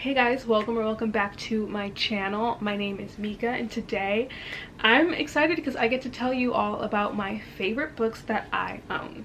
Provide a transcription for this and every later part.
Hey guys, welcome back to my channel. My name is Mika and today I'm excited because I get to tell you all about my favorite books that I own.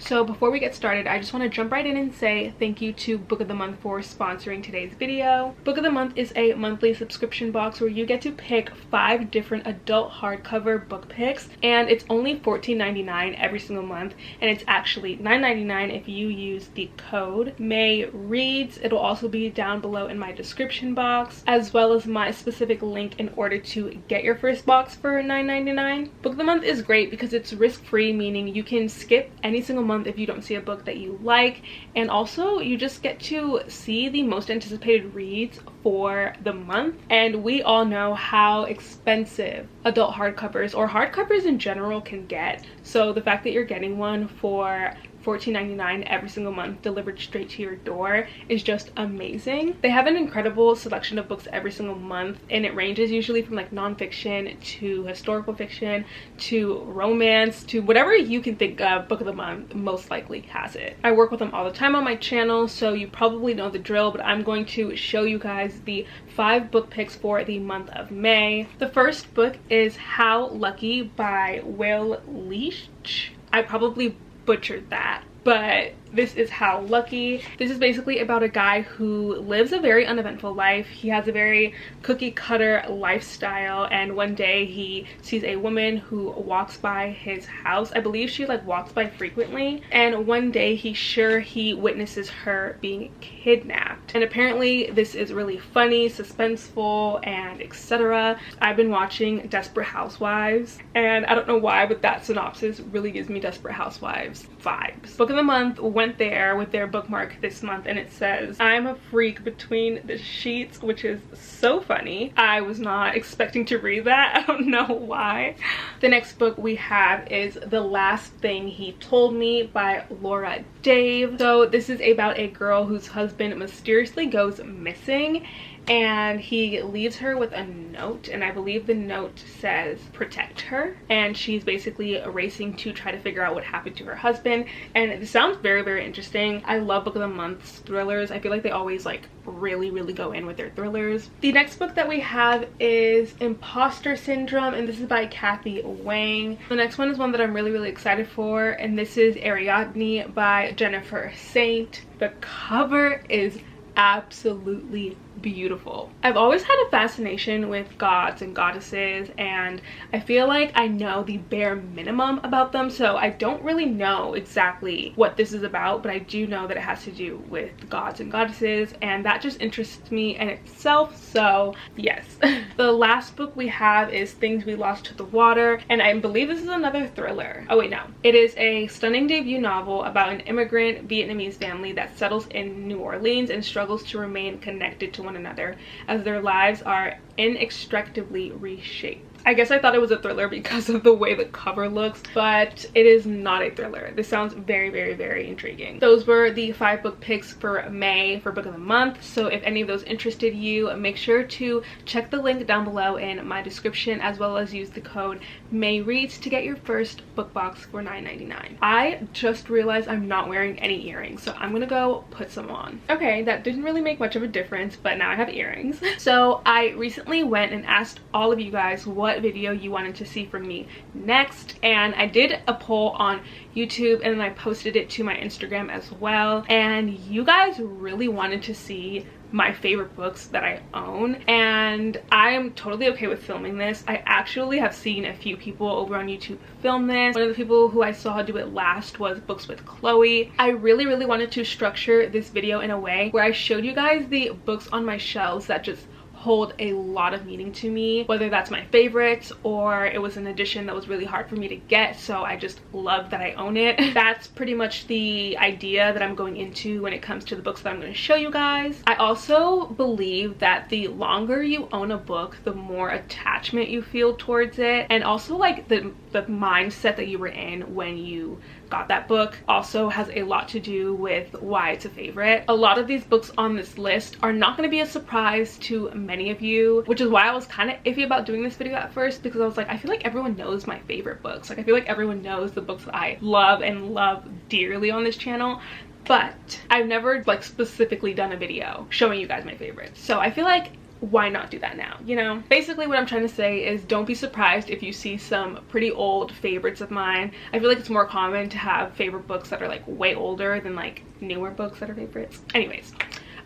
So before we get started, I just want to jump right in and say thank you to Book of the Month for sponsoring today's video. Book of the Month is a monthly subscription box where you get to pick 5 different adult hardcover book picks, and it's only $14.99 every single month, and it's actually $9.99 if you use the code MAYREADS. It'll also be down below in my description box, as well as my specific link in order to get your first box for $9.99. Book of the Month is great because it's risk-free, meaning you can skip any single month if you don't see a book that you like, and also you just get to see the most anticipated reads for the month. And we all know how expensive adult hardcovers or hardcovers in general can get, so the fact that you're getting one for $14.99 every single month delivered straight to your door is just amazing. They have an incredible selection of books every single month, and it ranges usually from like nonfiction to historical fiction to romance to whatever you can think of. Book of the Month most likely has it. I work with them all the time on my channel, so you probably know the drill, but I'm going to show you guys the 5 book picks for the month of May. The first book is How Lucky by Will Leach. I probably butchered that, but this is How Lucky. This is basically about a guy who lives a very uneventful life. He has a very cookie cutter lifestyle, and one day he sees a woman who walks by his house. I believe she like walks by frequently, and one day he witnesses her being kidnapped, and apparently this is really funny, suspenseful, and etc. I've been watching Desperate Housewives, and I don't know why, but that synopsis really gives me Desperate Housewives vibes. Book of the Month went there with their bookmark this month, and it says, "I'm a freak between the sheets," which is so funny. I was not expecting to read that. I don't know why. The next book we have is The Last Thing He Told Me by Laura Dave. So this is about a girl whose husband mysteriously goes missing, and he leaves her with a note, and I believe the note says protect her, and she's basically racing to try to figure out what happened to her husband. And it sounds very interesting. I love Book of the Month's thrillers. I feel like they always like really go in with their thrillers. The next book that we have is Imposter Syndrome, and this is by Kathy Wang. The next one is one that I'm really excited for, and this is Ariadne by Jennifer Saint. The cover is absolutely beautiful. I've always had a fascination with gods and goddesses, and I feel like I know the bare minimum about them, so I don't really know exactly what this is about, but I do know that it has to do with gods and goddesses, and that just interests me in itself, so yes. The last book we have is Things We Lost to the Water, and I believe this is another thriller. Oh wait, no. It is a stunning debut novel about an immigrant Vietnamese family that settles in New Orleans and struggles to remain connected to one another as their lives are inextricably reshaped. I guess I thought it was a thriller because of the way the cover looks, but it is not a thriller. This sounds very intriguing. Those were the 5 book picks for May for Book of the Month, so if any of those interested you, make sure to check the link down below in my description, as well as use the code MAYREADS to get your first book box for $9.99. I just realized I'm not wearing any earrings, so I'm gonna go put some on. Okay, that didn't really make much of a difference, but now I have earrings. So I recently went and asked all of you guys what video you wanted to see from me next, and I did a poll on YouTube, and then I posted it to my Instagram as well, and you guys really wanted to see my favorite books that I own, and I am totally okay with filming this. I actually have seen a few people over on YouTube film this. One of the people who I saw do it last was Books with Chloe. I really wanted to structure this video in a way where I showed you guys the books on my shelves that just hold a lot of meaning to me, whether that's my favorites or it was an edition that was really hard for me to get, so I just love that I own it. That's pretty much the idea that I'm going into when it comes to the books that I'm going to show you guys. I also believe that the longer you own a book, the more attachment you feel towards it, and also like the mindset that you were in when you got that book also has a lot to do with why it's a favorite. A lot of these books on this list are not going to be a surprise to many of you, which is why I was kind of iffy about doing this video at first, because I was like, I feel like everyone knows my favorite books. Like I feel like everyone knows the books that I love and love dearly on this channel, but I've never like specifically done a video showing you guys my favorites. So I feel like, why not do that now, you know? Basically what I'm trying to say is, don't be surprised if you see some pretty old favorites of mine. I feel like it's more common to have favorite books that are like way older than like newer books that are favorites. Anyways,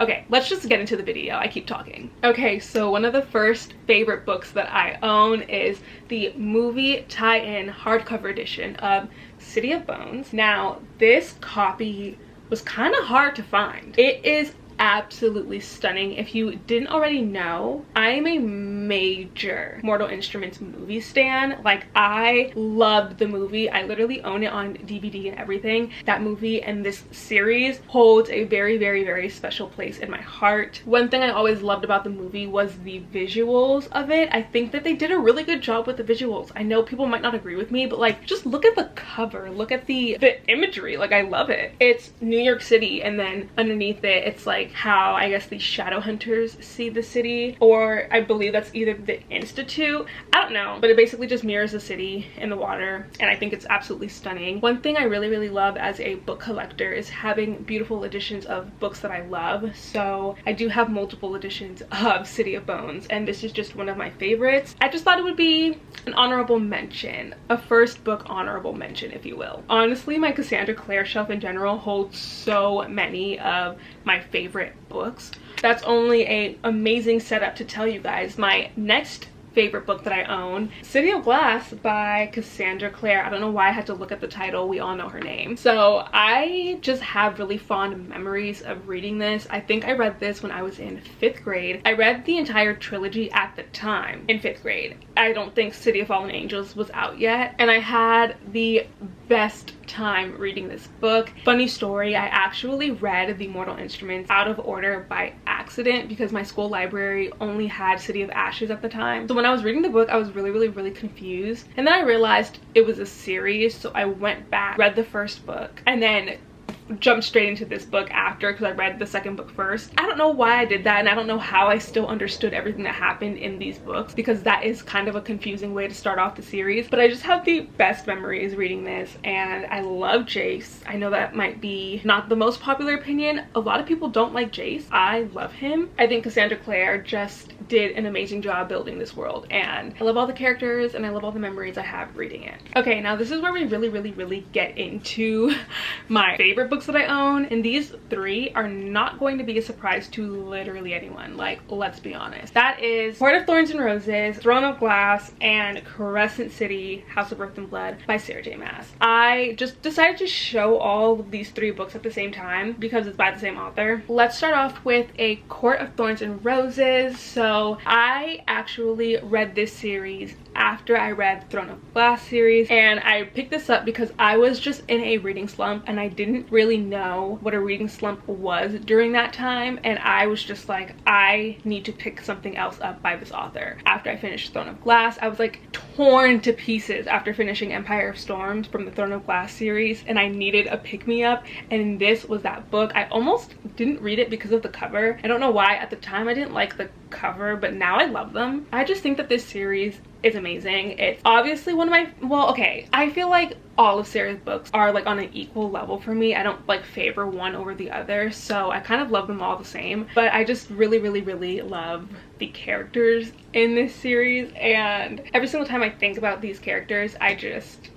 okay, let's just get into the video. I keep talking. Okay, so one of the first favorite books that I own is the movie tie-in hardcover edition of City of Bones. Now, this copy was kind of hard to find. It is absolutely stunning. If you didn't already know, I'm a major Mortal Instruments movie stan. Like, I loved the movie. I literally own it on DVD and everything. That movie and this series holds a very, very, very special place in my heart. One thing I always loved about the movie was the visuals of it. I think that they did a really good job with the visuals. I know people might not agree with me, but like, just look at the cover, look at the imagery. Like, I love it. It's New York City, and then underneath it, it's like how I guess the shadow hunters see the city, or I believe that's either the Institute, I don't know, but it basically just mirrors the city in the water, and I think it's absolutely stunning. One thing I really love as a book collector is having beautiful editions of books that I love. So I do have multiple editions of City of Bones, and this is just one of my favorites. I just thought it would be an honorable mention, a first book honorable mention, if you will. Honestly, my Cassandra Clare shelf in general holds so many of my favorite books. That's only an amazing setup to tell you guys my next favorite book that I own, City of Glass by Cassandra Clare. I don't know why I had to look at the title. We all know her name. So I just have really fond memories of reading this. I think I read this when I was in 5th grade. I read the entire trilogy at the time in 5th grade. I don't think City of Fallen Angels was out yet, and I had the best time reading this book. Funny story, I actually read the Mortal Instruments out of order by accident because my school library only had City of Ashes at the time. So when I was reading the book, I was really confused, and then I realized it was a series, so I went back, read the first book, and then jumped straight into this book after, because I read the second book first. I don't know why I did that, and I don't know how I still understood everything that happened in these books, because that is kind of a confusing way to start off the series. But I just have the best memories reading this, and I love Jace. I know that might be not the most popular opinion. A lot of people don't like Jace. I love him. I think Cassandra Clare just did an amazing job building this world, and I love all the characters, and I love all the memories I have reading it. Okay, now this is where we really get into my favorite books that I own, and these 3 are not going to be a surprise to literally anyone. Like, let's be honest. That is Court of Thorns and Roses, Throne of Glass, and Crescent City, House of Earth and Blood by Sarah J. Maas. I just decided to show all of these 3 books at the same time because it's by the same author. Let's start off with A Court of Thorns and Roses. So I actually read this series after I read Throne of Glass series, and I picked this up because I was just in a reading slump, and I didn't really know what a reading slump was during that time, and I was just like, I need to pick something else up by this author. After I finished Throne of Glass, I was like torn to pieces after finishing Empire of Storms from the Throne of Glass series, and I needed a pick-me-up, and this was that book. I almost didn't read it because of the cover. I don't know why. At the time I didn't like the cover, but now I love them. I just think that this series is amazing. It's obviously one of my, well, okay, I feel like all of Sarah's books are like on an equal level for me. I don't like favor one over the other, so I kind of love them all the same, but I just really love the characters in this series, and every single time I think about these characters, I just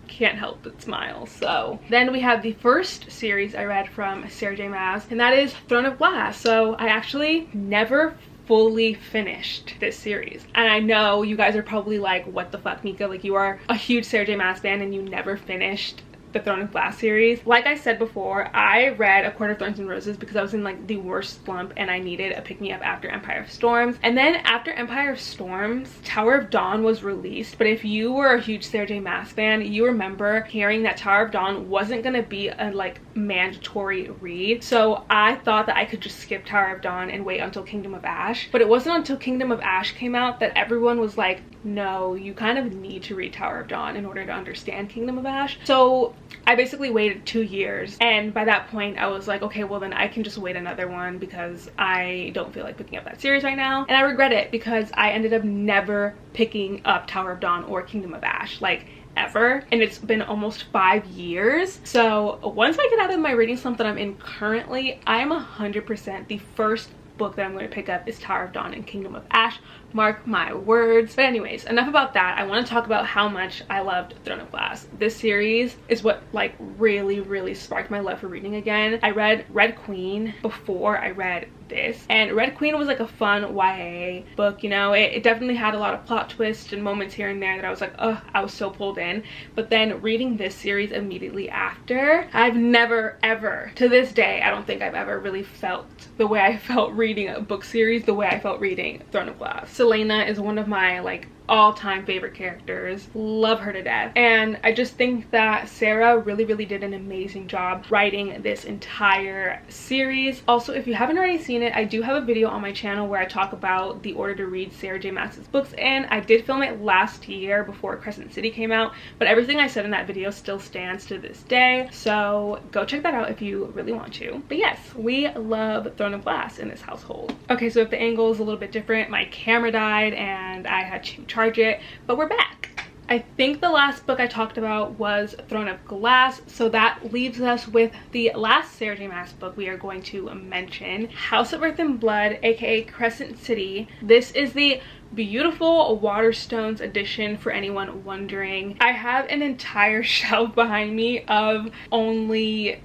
can't help but smile. So then we have the first series I read from Sarah J. Maas, and that is Throne of Glass. So I actually never fully finished this series, and I know you guys are probably like, what the fuck, Mika, like you are a huge Sarah J. Maas fan and you never finished the Throne of Glass series. Like I said before, I read A Court of Thorns and Roses because I was in like the worst slump and I needed a pick-me-up after Empire of Storms. And then after Empire of Storms, Tower of Dawn was released. But if you were a huge Sarah J. Maas fan, you remember hearing that Tower of Dawn wasn't gonna be a like mandatory read. So I thought that I could just skip Tower of Dawn and wait until Kingdom of Ash. But it wasn't until Kingdom of Ash came out that everyone was like, no, you kind of need to read Tower of Dawn in order to understand Kingdom of Ash. So I basically waited 2 years, and by that point I was like, okay, well then I can just wait another one because I don't feel like picking up that series right now. And I regret it because I ended up never picking up Tower of Dawn or Kingdom of Ash, like ever, and it's been almost 5 years. So once I get out of my reading slump that I'm in currently, I'm 100% the first book that I'm going to pick up is Tower of Dawn and Kingdom of Ash. Mark my words. But anyways, enough about that. I want to talk about how much I loved Throne of Glass. This series is what like really sparked my love for reading again. I read Red Queen before I read this, and Red Queen was like a fun YA book, you know. It definitely had a lot of plot twists and moments here and there that I was like, oh, I was so pulled in. But then reading this series immediately after, I've never ever, to this day, I don't think I've ever really felt the way I felt reading a book series the way I felt reading Throne of Glass. Selena is one of my like all-time favorite characters. Love her to death, and I just think that Sarah really did an amazing job writing this entire series. Also, if you haven't already seen it, I do have a video on my channel where I talk about the order to read Sarah J Maas's books, and I did film it last year before Crescent City came out, but everything I said in that video still stands to this day, so go check that out if you really want to. But yes, we love Throne of Glass in this household. Okay, so if the angle is a little bit different, my camera died and I had to charge it, but we're back. I think the last book I talked about was Throne of Glass, so that leaves us with the last Sarah J Maas book we are going to mention, House of Earth and Blood, aka Crescent City. This is the beautiful Waterstones edition, for anyone wondering. I have an entire shelf behind me of only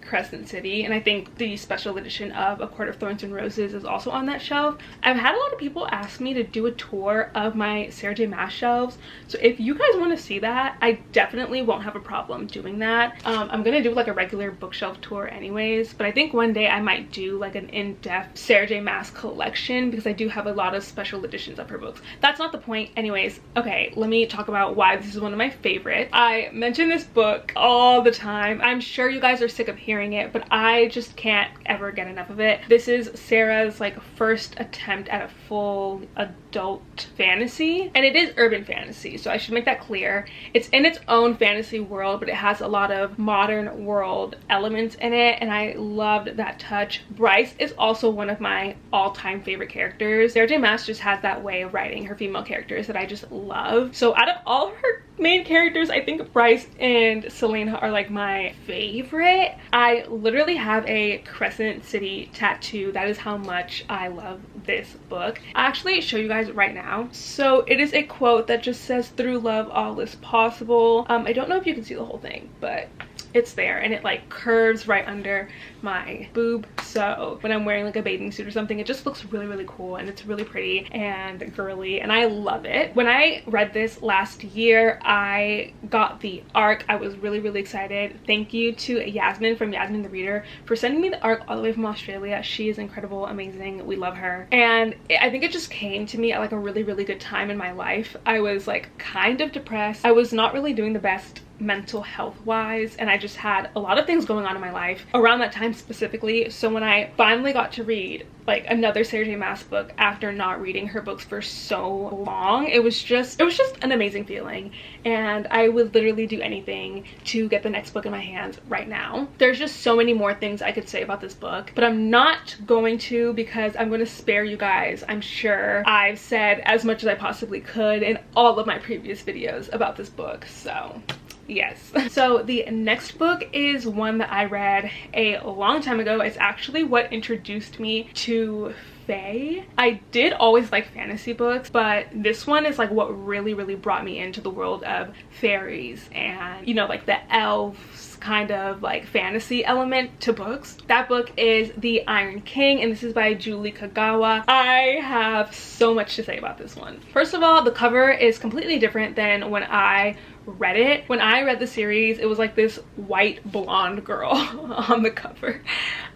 Crescent City, and I think the special edition of A Court of Thorns and Roses is also on that shelf. I've had a lot of people ask me to do a tour of my Sarah J Maas shelves, so if you guys want to see that, I definitely won't have a problem doing that. I'm gonna do like a regular bookshelf tour anyways, but I think one day I might do like an in-depth Sarah J Maas collection because I do have a lot of special editions of her books. That's not the point. Anyways, okay, let me talk about why this is one of my favorites. I mention this book all the time. I'm sure you guys are sick of hearing it, but I just can't ever get enough of it. This is Sarah's like first attempt at a full adult fantasy, and it is urban fantasy, so I should make that clear. It's in its own fantasy world, but it has a lot of modern world elements in it, and I loved that touch. Bryce is also one of my all-time favorite characters. Sarah J Maas just has that way of writing her female characters that I just love. So out of all of her main characters, I think Bryce and Selena are like my favorite. I literally have a Crescent City tattoo. That is how much I love this book. I'll actually show you guys right now. So it is a quote that just says, "Through love all is possible." I don't know if you can see the whole thing, but it's there, and it like curves right under my boob, so when I'm wearing like a bathing suit or something, it just looks really cool, and it's really pretty and girly, and I love it. When I read this last year, I got the ARC. I was really excited. Thank you to Yasmin from Yasmin the Reader for sending me the ARC all the way from Australia. She is incredible, amazing, we love her. And I think it just came to me at like a really good time in my life. I was like kind of depressed. I was not really doing the best mental health wise, and I just had a lot of things going on in my life around that time specifically. So when I finally got to read like another Sarah J Maas book after not reading her books for so long, it was just an amazing feeling, and I would literally do anything to get the next book in my hands right now. There's just so many more things I could say about this book, but I'm not going to, because I'm going to spare you guys. I'm sure I've said as much as I possibly could in all of my previous videos about this book, so yes. So the next book is one that I read a long time ago. It's actually what introduced me to fae. I did always like fantasy books, but this one is like what really brought me into the world of fairies and, you know, like the elves kind of like fantasy element to books. That book is The Iron King, and this is by Julie Kagawa. I have so much to say about this one. First of all, the cover is completely different than when I read it. When I read the series, it was like this white blonde girl on the cover.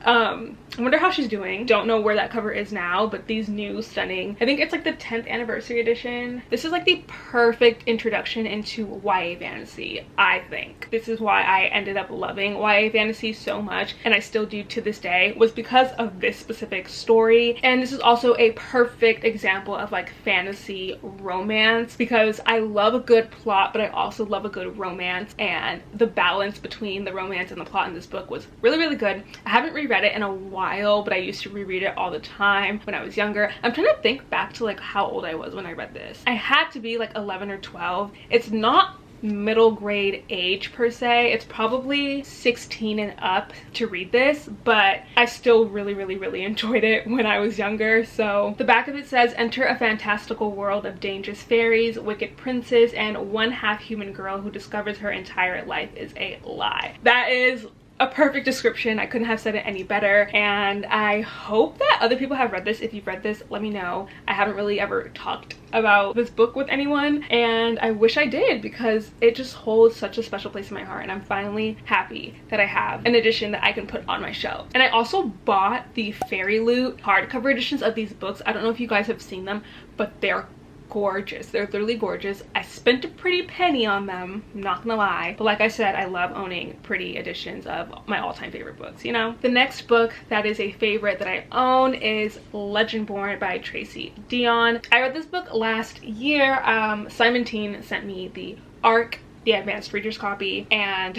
I wonder how she's doing. Don't know where that cover is now, but these new stunning, I think it's like the 10th anniversary edition. This is like the perfect introduction into YA fantasy, I think. This is why I ended up loving YA fantasy so much, and I still do to this day, was because of this specific story. And this is also a perfect example of like fantasy romance, because I love a good plot, but I also love a good romance, and the balance between the romance and the plot in this book was really, really good. I haven't reread it in a while, but I used to reread it all the time when I was younger. I'm trying to think back to like how old I was when I read this. I had to be like 11 or 12. It's not middle grade age per se, it's probably 16 and up to read this, but I still really enjoyed it when I was younger. So the back of it says, enter a fantastical world of dangerous fairies, wicked princes, and one half human girl who discovers her entire life is a lie. That is a perfect description. I couldn't have said it any better, and I hope that other people have read this. If you've read this, let me know. I haven't really ever talked about this book with anyone, and I wish I did, because it just holds such a special place in my heart, and I'm finally happy that I have an edition that I can put on my shelf. And I also bought the Fairy Loot hardcover editions of these books. I don't know if you guys have seen them, but they're gorgeous. They're literally gorgeous. I spent a pretty penny on them, I'm not gonna lie, but like I said, I love owning pretty editions of my all-time favorite books, you know. The next book that is a favorite that I own is Legendborn by Tracy Dion. I read this book last year. Simon Teen sent me the ARC, the advanced reader's copy, and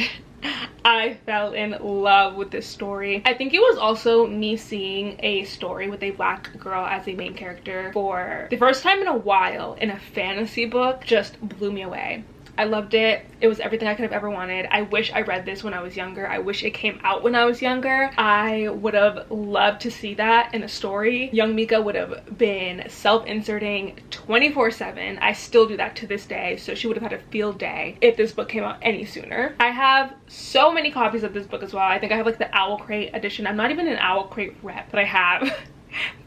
I fell in love with this story. I think it was also me seeing a story with a black girl as a main character for the first time in a while in a fantasy book just blew me away. I loved it. It was everything I could have ever wanted. I wish I read this when I was younger. I wish it came out when I was younger. I would have loved to see that in a story. Young Mika would have been self-inserting 24/7. I still do that to this day, so she would have had a field day if this book came out any sooner. I have so many copies of this book as well. I think I have like the Owl Crate edition. I'm not even an Owl Crate rep, but I have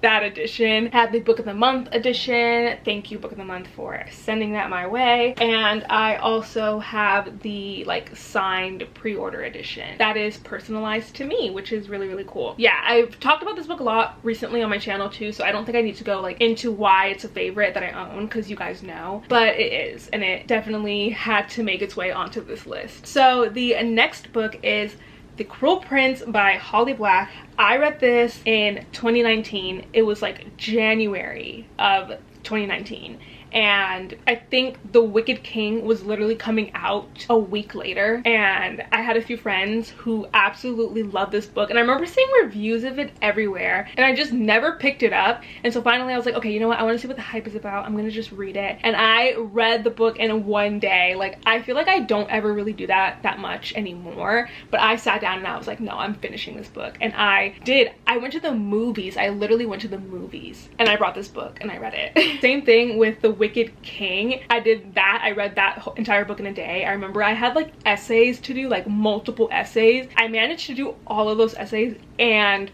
that edition. I had the Book of the Month edition. Thank you, Book of the Month, for sending that my way. And I also have the like signed pre-order edition that is personalized to me, which is really cool. Yeah, I've talked about this book a lot recently on my channel too, so I don't think I need to go like into why it's a favorite that I own, because you guys know, but it is, and it definitely had to make its way onto this list. So the next book is The Cruel Prince by Holly Black. I read this in 2019. It was like January of 2019. And I think The Wicked King was literally coming out a week later, and I had a few friends who absolutely loved this book, and I remember seeing reviews of it everywhere, and I just never picked it up. And so finally I was like, okay, you know what, I want to see what the hype is about. I'm gonna just read it. And I read the book in one day. Like, I feel like I don't ever really do that much anymore, but I sat down and I was like, no, I'm finishing this book. And I did. I went to the movies. I literally went to the movies and I brought this book and I read it. Same thing with The Wicked King. I did that. I read that entire book in a day. I remember I had like essays to do, like multiple essays. I managed to do all of those essays and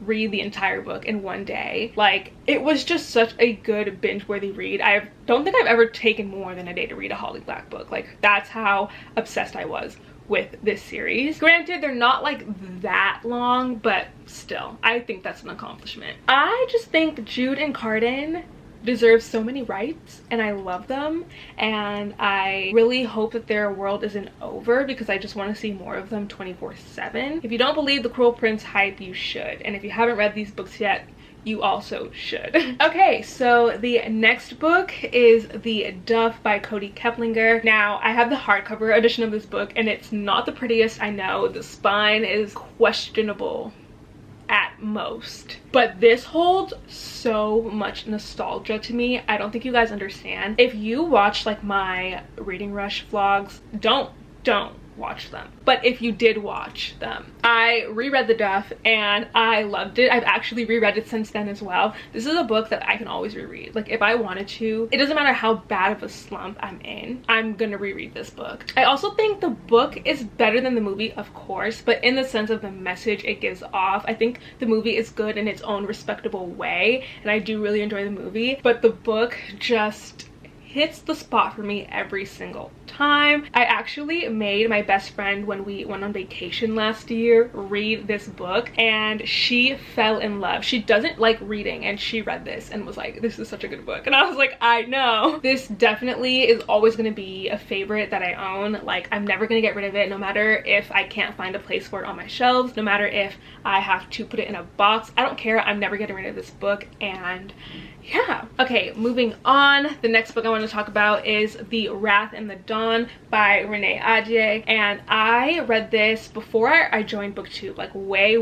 read the entire book in one day. Like, it was just such a good binge-worthy read. I don't think I've ever taken more than a day to read a Holly Black book. Like, that's how obsessed I was with this series. Granted, they're not like that long, but still, I think that's an accomplishment. I just think Jude and Carden deserve so many rights, and I love them, and I really hope that their world isn't over, because I just want to see more of them 24/7. If you don't believe the Cruel Prince hype, you should, and if you haven't read these books yet, you also should. Okay, so the next book is the DUFF by Cody Keplinger. Now, I have the hardcover edition of this book, and it's not the prettiest, I know. The spine is questionable at most, but this holds so much nostalgia to me. I don't think you guys understand. If you watch like my Reading Rush vlogs, don't watch them, but if you did watch them, I reread the DUFF and I loved it. I've actually reread it since then as well. This is a book that I can always reread. Like, if I wanted to, it doesn't matter how bad of a slump I'm in, I'm gonna reread this book. I also think the book is better than the movie, of course, but in the sense of the message it gives off, I think the movie is good in its own respectable way, and I do really enjoy the movie, but the book just hits the spot for me every single time. time. I actually made my best friend, when we went on vacation last year, read this book, and she fell in love. She doesn't like reading, and she read this and was like, this is such a good book. And I was like, I know. This definitely is always going to be a favorite that I own. Like, I'm never going to get rid of it, no matter if I can't find a place for it on my shelves, no matter if I have to put it in a box. I don't care. I'm never getting rid of this book. And yeah. Okay, moving on. The next book I want to talk about is The Wrath and the Dawn by Renee Adjei. And I read this before I joined booktube, like way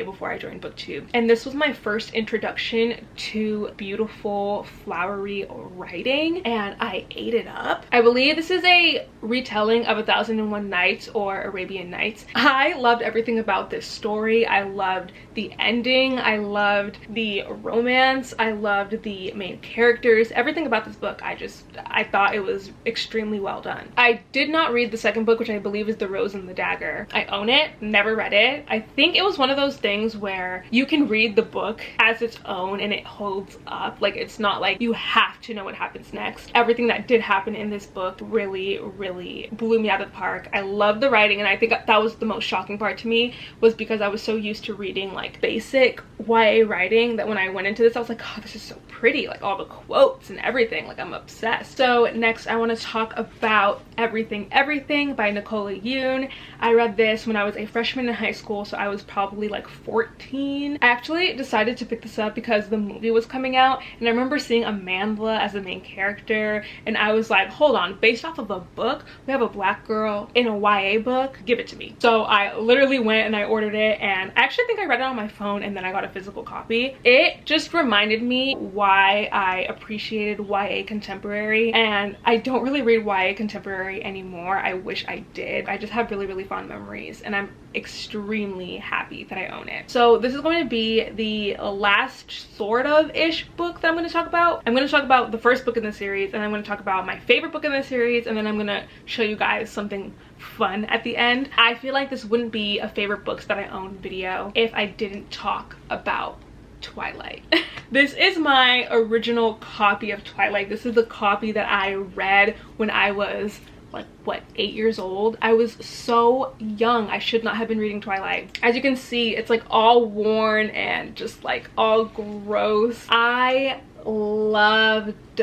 before I joined booktube. And this was my first introduction to beautiful flowery writing, and I ate it up. I believe this is a retelling of 1001 Nights or Arabian Nights. I loved everything about this story. I loved the ending. I loved the romance. I loved the main characters. Everything about this book, I thought it was extremely well done. I did not read the second book, which I believe is The Rose and the Dagger. I own it, never read it. I think it was one of those things where you can read the book as its own and it holds up. Like, it's not like you have to know what happens next. Everything that did happen in this book really blew me out of the park. I love the writing, and I think that was the most shocking part to me, was because I was so used to reading like basic YA writing that when I went into this, I was like, oh, this is so pretty, like all the quotes and everything. Like, I'm obsessed. So next I want to talk about Everything by Nicola Yoon. I read this when I was a freshman in high school, so I was probably like 14. I actually decided to pick this up because the movie was coming out, and I remember seeing Amandla as the main character, and I was like, hold on, based off of a book, we have a black girl in a YA book, give it to me. So I literally went and I ordered it, and I actually think I read it on my phone and then I got a physical copy. It just reminded me why I appreciated YA contemporary, and I don't really read YA contemporary anymore. I wish I did. I just have really fond memories, and I'm extremely happy that I own it. So this is going to be the last sort of ish book that I'm going to talk about. I'm going to talk about the first book in the series, and I'm going to talk about my favorite book in the series, and then I'm going to show you guys something fun at the end. I feel like this wouldn't be a favorite books that I own video if I didn't talk about Twilight. This is my original copy of Twilight. This is the copy that I read when I was like, what, 8 years old? I was so young. I should not have been reading Twilight. As you can see, it's like all worn and just like all gross. I loved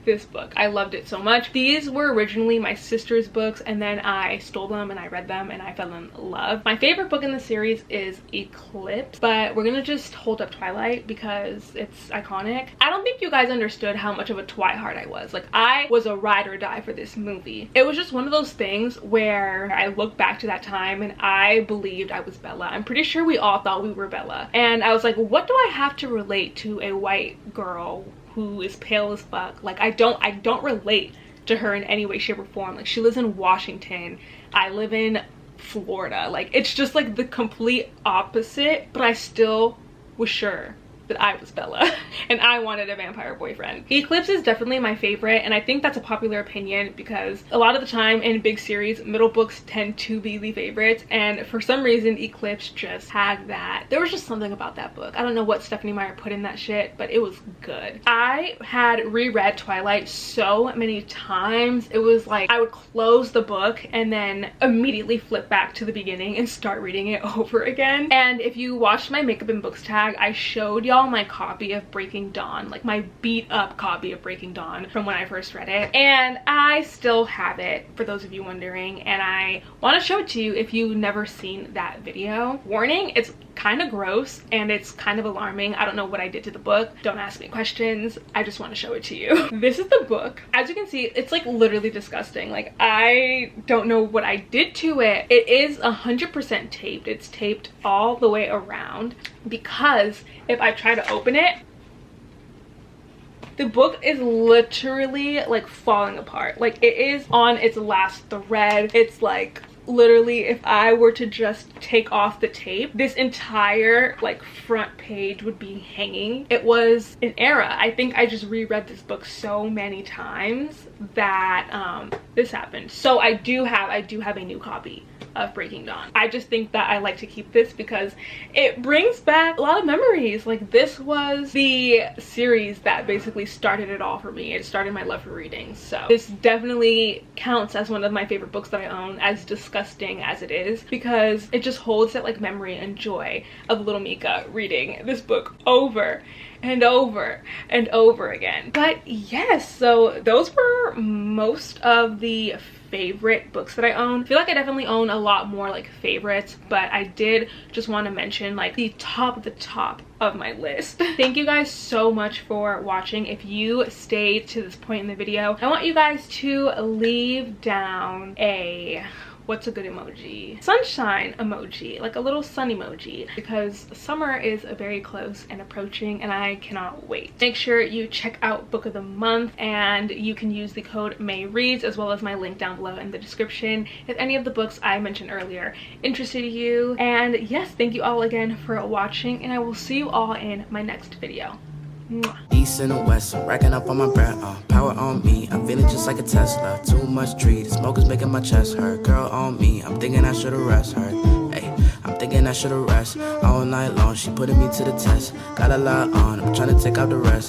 this book. I loved it so much. These were originally my sister's books, and then I stole them and I read them and I fell in love. My favorite book in the series is Eclipse, but we're gonna just hold up Twilight because it's iconic. I don't think you guys understood how much of a Twihard I was. Like, I was a ride or die for this movie. It was just one of those things where I look back to that time and I believed I was Bella. I'm pretty sure we all thought we were Bella, and I was like, what do I have to relate to a white girl who is pale as fuck? Like, I don't relate to her in any way, shape, or form. Like, she lives in Washington, I live in Florida. Like, it's just like the complete opposite, but I still was sure that I was Bella and I wanted a vampire boyfriend. Eclipse is definitely my favorite, and I think that's a popular opinion because a lot of the time in big series, middle books tend to be the favorites, and for some reason Eclipse just had that. There was just something about that book. I don't know what Stephanie Meyer put in that shit, but it was good. I had reread Twilight so many times. It was like I would close the book and then immediately flip back to the beginning and start reading it over again. And if you watched my makeup and books tag, I showed y'all my copy of Breaking Dawn, like my beat up copy of Breaking Dawn from when I first read it, and I still have it, for those of you wondering, and I want to show it to you if you've never seen that video. Warning, it's kind of gross and it's kind of alarming. I don't know what I did to the book. Don't ask me questions. I just want to show it to you. This is the book. As you can see, it's like literally disgusting. Like, I don't know what I did to it. It is 100% taped. It's taped all the way around because if I try to open it, the book is literally like falling apart. Like, it is on its last thread. It's like literally, if I were to just take off the tape, this entire like front page would be hanging. It was an era. I think I just reread this book so many times that this happened. So I do have a new copy of Breaking Dawn. I just think that I like to keep this because it brings back a lot of memories. Like, this was the series that basically started it all for me. It started my love for reading. So this definitely counts as one of my favorite books that I own, as disgusting as it is, because it just holds that like memory and joy of little Mika reading this book over and over and over again. But yes, so those were most of the favorite books that I own. I feel like I definitely own a lot more like favorites, but I did just want to mention like the top of my list. Thank you guys so much for watching. If you stayed to this point in the video, I want you guys to leave down a, what's a good emoji? Sunshine emoji, like a little sun emoji, because summer is very close and approaching and I cannot wait. Make sure you check out Book of the Month, and you can use the code MAYREADS as well as my link down below in the description if any of the books I mentioned earlier interested you. And yes, thank you all again for watching, and I will see you all in my next video. Mwah. East and the west, I'm racking up on my breath, power on me, I'm feeling just like a Tesla. Too much tree, the smoke is making my chest hurt. Girl on me, I'm thinking I should've rest her. Hey, I'm thinking I should've rest all night long. She putting me to the test, got a lot on, I'm trying to take out the rest.